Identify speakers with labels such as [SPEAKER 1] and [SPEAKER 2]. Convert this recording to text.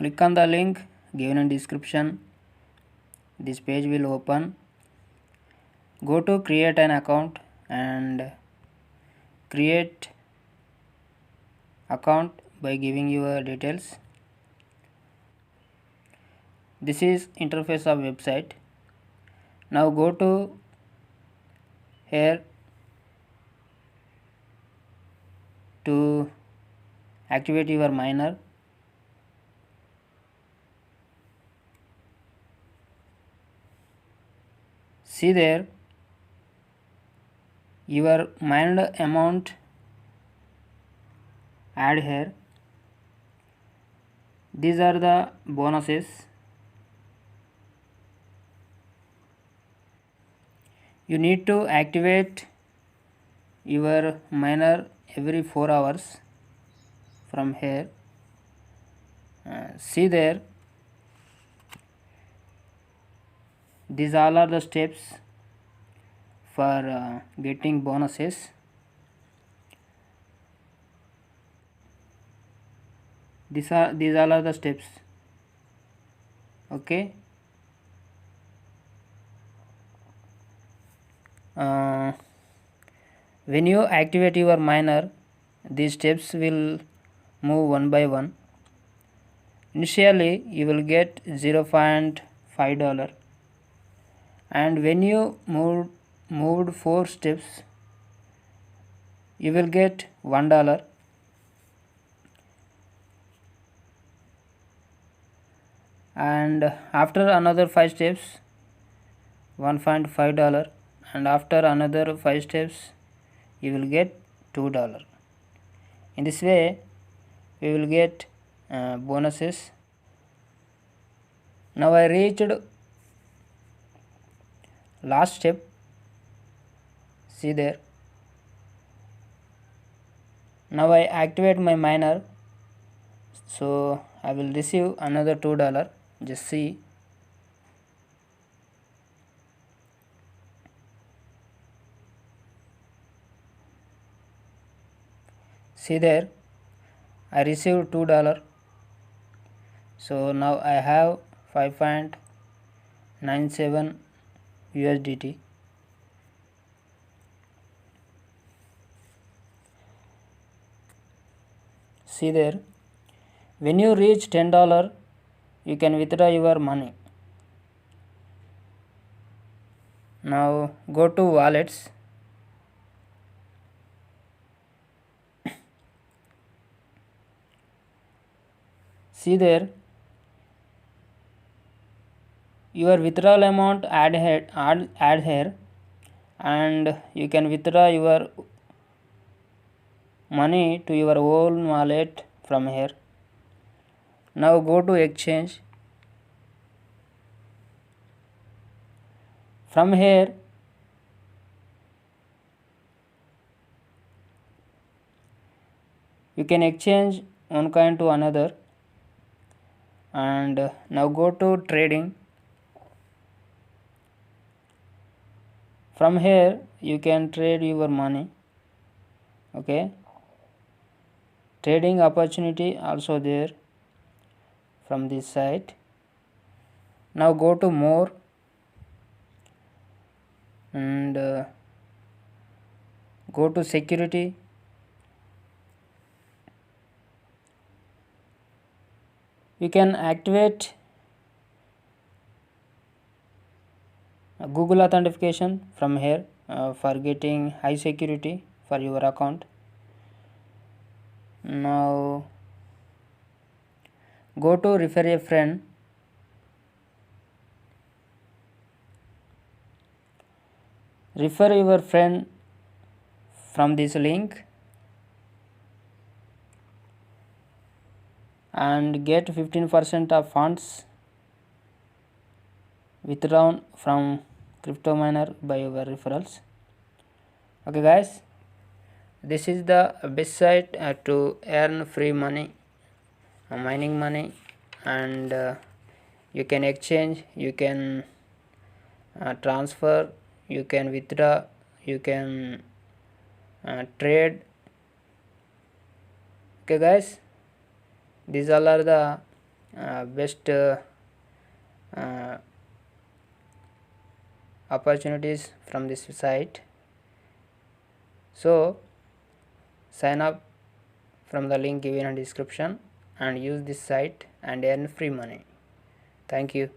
[SPEAKER 1] Click on the link given in description. This page will open. Go to create an account and create account by giving your details. This is interface of website. Now go to here to activate your miner. See there, your mined amount add here. These are the bonuses. You need to activate your miner every 4 hours from here. See there, these all are the steps for getting bonuses. These all are the steps. Okay. When you activate your miner, these steps will move one by one. Initially you will get $0.5, and when you moved 4 steps, you will get $1. And after another 5 steps, $1.5, and after another 5 steps you will get $2. In this way we will get bonuses. Now I reached last step. See there, now I activate my miner, so I will receive another $2. Just see. See there, I received $2. So now I have 5.97 USDT. See there, when you reach $10, you can withdraw your money. Now go to wallets. See there, your withdrawal amount add here, and you can withdraw your money to your own wallet from here. Now go to exchange. From here you can exchange one coin to another. And now go to trading. From here you can trade your money. Okay, trading opportunity also there from this site. Now go to more and go to security. You can activate Google authentication from here for getting high security for your account. Now go to refer a friend. Refer your friend from this link and get 15% of funds withdrawn from crypto miner by your referrals. Okay guys, this is the best site to earn free money, mining money, and you can exchange, you can transfer, you can withdraw, you can trade. Okay guys, these all are the best uh, opportunities from this site. So sign up from the link given in description and use this site and earn free money. Thank you.